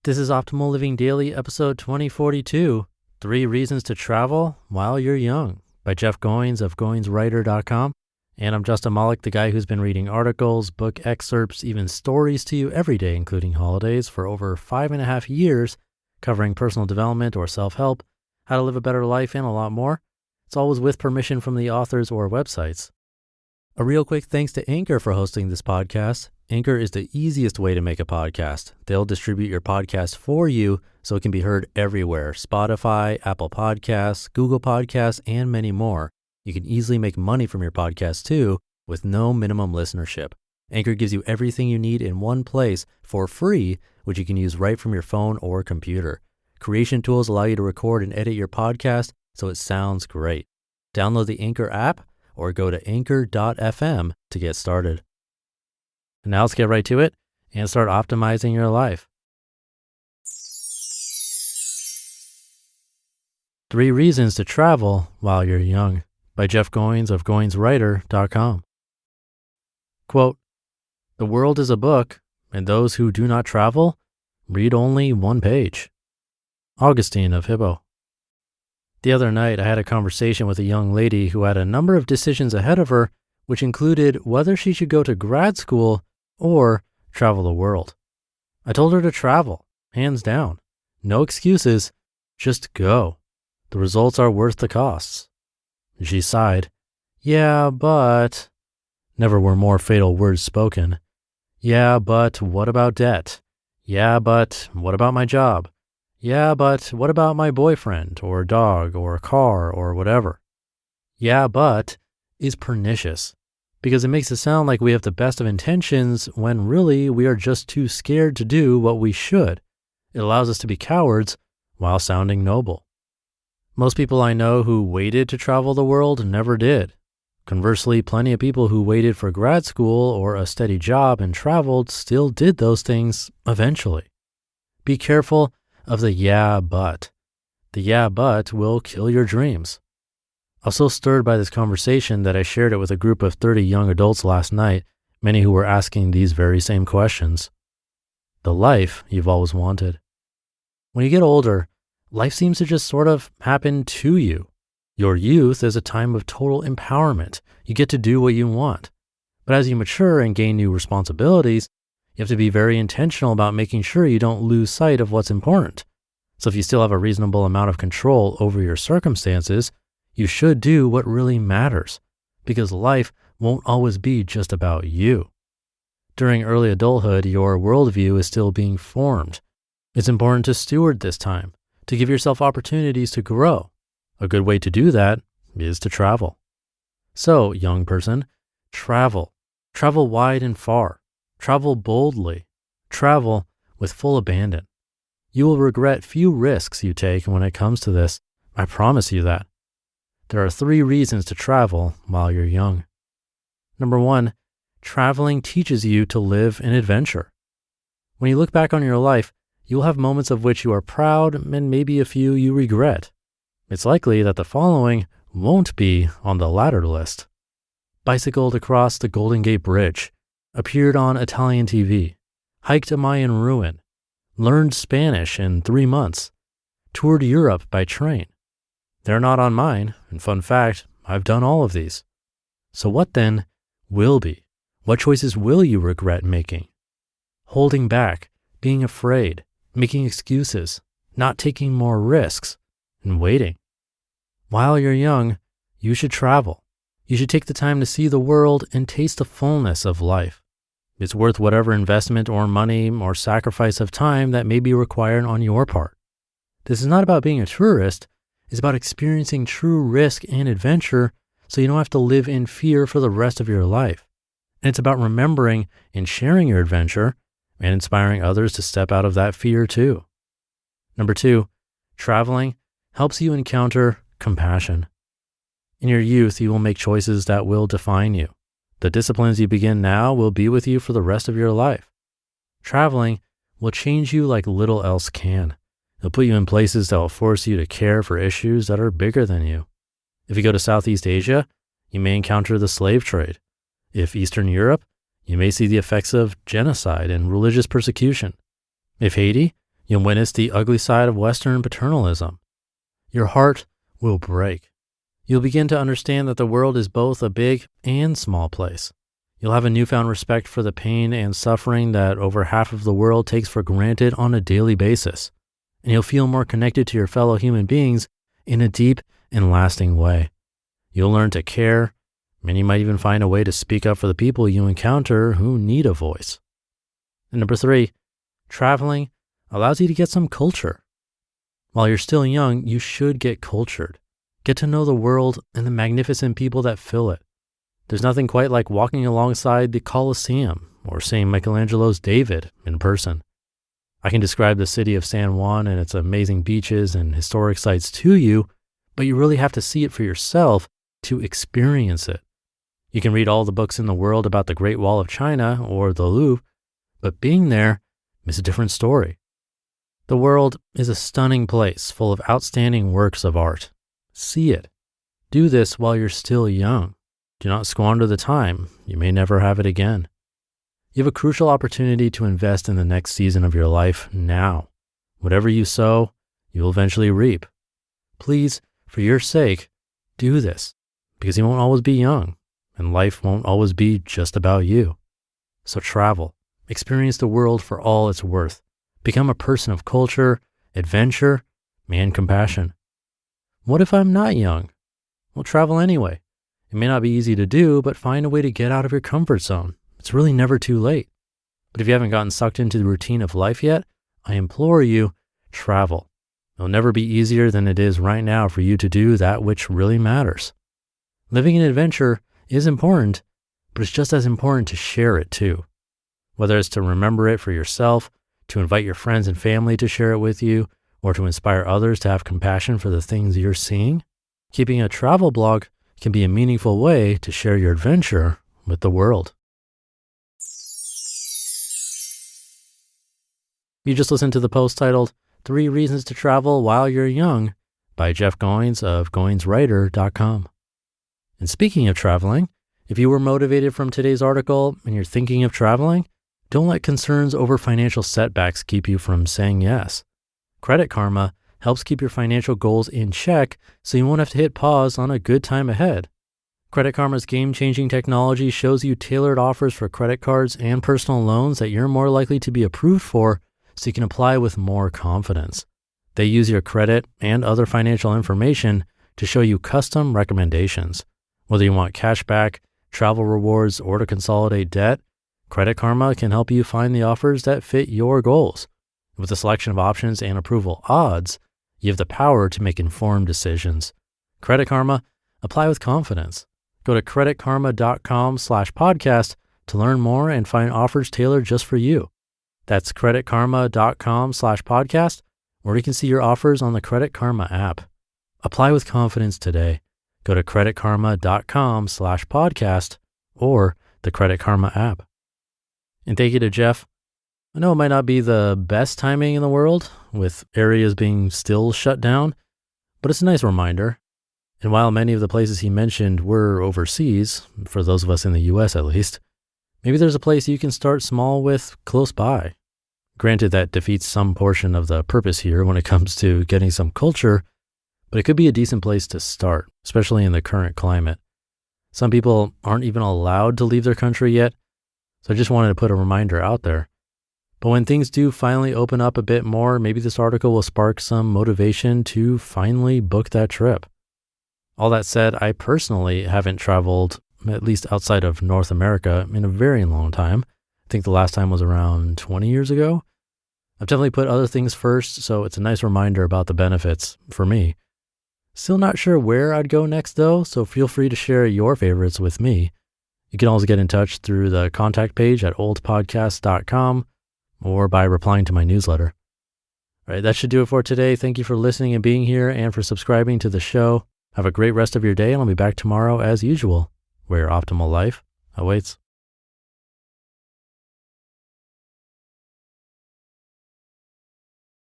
This is Optimal Living Daily, episode 2042, 3 Reasons to Travel While You're Young, by Jeff Goins of GoinsWriter.com. And I'm Justin Malik, the guy who's been reading articles, book excerpts, even stories to you every day, including holidays, for over 5.5 years, covering personal development or self-help, how to live a better life, and a lot more. It's always with permission from the authors or websites. A real quick thanks to Anchor for hosting this podcast. Anchor is the easiest way to make a podcast. They'll distribute your podcast for you so it can be heard everywhere: Spotify, Apple Podcasts, Google Podcasts, and many more. You can easily make money from your podcast too with no minimum listenership. Anchor gives you everything you need in one place for free, which you can use right from your phone or computer. Creation tools allow you to record and edit your podcast so it sounds great. Download the Anchor app or go to anchor.fm to get started. And now let's get right to it and start optimizing your life. 3 Reasons to Travel While You're Young, by Jeff Goins of GoinsWriter.com. Quote, "The world is a book, and those who do not travel read only one page." Augustine of Hippo. The other night, I had a conversation with a young lady who had a number of decisions ahead of her, which included whether she should go to grad school or travel the world. I told her to travel, hands down. No excuses, just go. The results are worth the costs. She sighed. Yeah, but... Never were more fatal words spoken. Yeah, but what about debt? Yeah, but what about my job? Yeah, but what about my boyfriend or dog or car or whatever? Yeah, but is pernicious because it makes it sound like we have the best of intentions when really we are just too scared to do what we should. It allows us to be cowards while sounding noble. Most people I know who waited to travel the world never did. Conversely, plenty of people who waited for grad school or a steady job and traveled still did those things eventually. Be careful of the yeah, but. The yeah, but will kill your dreams. I was so stirred by this conversation that I shared it with a group of 30 young adults last night, many who were asking these very same questions. The life you've always wanted. When you get older, life seems to just sort of happen to you. Your youth is a time of total empowerment. You get to do what you want. But as you mature and gain new responsibilities, you have to be very intentional about making sure you don't lose sight of what's important. So if you still have a reasonable amount of control over your circumstances, you should do what really matters, because life won't always be just about you. During early adulthood, your worldview is still being formed. It's important to steward this time, to give yourself opportunities to grow. A good way to do that is to travel. So, young person, travel. Travel wide and far. Travel boldly. Travel with full abandon. You will regret few risks you take when it comes to this. I promise you that. There are 3 reasons to travel while you're young. Number 1, traveling teaches you to live in adventure. When you look back on your life, you will have moments of which you are proud and maybe a few you regret. It's likely that the following won't be on the latter list. Bicycled across the Golden Gate Bridge, appeared on Italian TV, hiked a Mayan ruin, learned Spanish in 3 months, toured Europe by train. They're not on mine, and fun fact, I've done all of these. So what then will be? What choices will you regret making? Holding back, being afraid, making excuses, not taking more risks, and waiting. While you're young, you should travel. You should take the time to see the world and taste the fullness of life. It's worth whatever investment or money or sacrifice of time that may be required on your part. This is not about being a tourist. It's about experiencing true risk and adventure so you don't have to live in fear for the rest of your life. And it's about remembering and sharing your adventure and inspiring others to step out of that fear too. Number 2, traveling helps you encounter compassion. In your youth, you will make choices that will define you. The disciplines you begin now will be with you for the rest of your life. Traveling will change you like little else can. It'll put you in places that will force you to care for issues that are bigger than you. If you go to Southeast Asia, you may encounter the slave trade. If Eastern Europe, you may see the effects of genocide and religious persecution. If Haiti, You'll witness the ugly side of Western paternalism. Your heart will break. You'll begin to understand that the world is both a big and small place. You'll have a newfound respect for the pain and suffering that over half of the world takes for granted on a daily basis. And you'll feel more connected to your fellow human beings in a deep and lasting way. You'll learn to care, and you might even find a way to speak up for the people you encounter who need a voice. And number 3, traveling allows you to get some culture. While you're still young, you should get cultured. Get to know the world and the magnificent people that fill it. There's nothing quite like walking alongside the Colosseum or seeing Michelangelo's David in person. I can describe the city of San Juan and its amazing beaches and historic sites to you, but you really have to see it for yourself to experience it. You can read all the books in the world about the Great Wall of China or the Louvre, but being there is a different story. The world is a stunning place full of outstanding works of art. See it. Do this while you're still young. Do not squander the time. You may never have it again. You have a crucial opportunity to invest in the next season of your life now. Whatever you sow, you will eventually reap. Please, for your sake, do this, because you won't always be young, and life won't always be just about you. So travel. Experience the world for all it's worth. Become a person of culture, adventure, and compassion. What if I'm not young? Well, travel anyway. It may not be easy to do, but find a way to get out of your comfort zone. It's really never too late. But if you haven't gotten sucked into the routine of life yet, I implore you, travel. It'll never be easier than it is right now for you to do that which really matters. Living an adventure is important, but it's just as important to share it too. Whether it's to remember it for yourself, to invite your friends and family to share it with you, or to inspire others to have compassion for the things you're seeing, keeping a travel blog can be a meaningful way to share your adventure with the world. You just listened to the post titled 3 Reasons to Travel While You're Young by Jeff Goins of GoinsWriter.com. And speaking of traveling, if you were motivated from today's article and you're thinking of traveling, don't let concerns over financial setbacks keep you from saying yes. Credit Karma helps keep your financial goals in check so you won't have to hit pause on a good time ahead. Credit Karma's game-changing technology shows you tailored offers for credit cards and personal loans that you're more likely to be approved for so you can apply with more confidence. They use your credit and other financial information to show you custom recommendations. Whether you want cash back, travel rewards, or to consolidate debt, Credit Karma can help you find the offers that fit your goals. With a selection of options and approval odds, you have the power to make informed decisions. Credit Karma, apply with confidence. Go to creditkarma.com/podcast to learn more and find offers tailored just for you. That's creditkarma.com/podcast, where you can see your offers on the Credit Karma app. Apply with confidence today. Go to creditkarma.com/podcast or the Credit Karma app. And thank you to Jeff. I know it might not be the best timing in the world with areas being still shut down, but it's a nice reminder. And while many of the places he mentioned were overseas, for those of us in the US at least, maybe there's a place you can start small with close by. Granted, that defeats some portion of the purpose here when it comes to getting some culture, but it could be a decent place to start, especially in the current climate. Some people aren't even allowed to leave their country yet, so I just wanted to put a reminder out there. But when things do finally open up a bit more, maybe this article will spark some motivation to finally book that trip. All that said, I personally haven't traveled, at least outside of North America, in a very long time. I think the last time was around 20 years ago. I've definitely put other things first, so it's a nice reminder about the benefits for me. Still not sure where I'd go next though, so feel free to share your favorites with me. You can always get in touch through the contact page at oldpodcast.com or by replying to my newsletter. All right, that should do it for today. Thank you for listening and being here and for subscribing to the show. Have a great rest of your day, and I'll be back tomorrow as usual, where your optimal life awaits.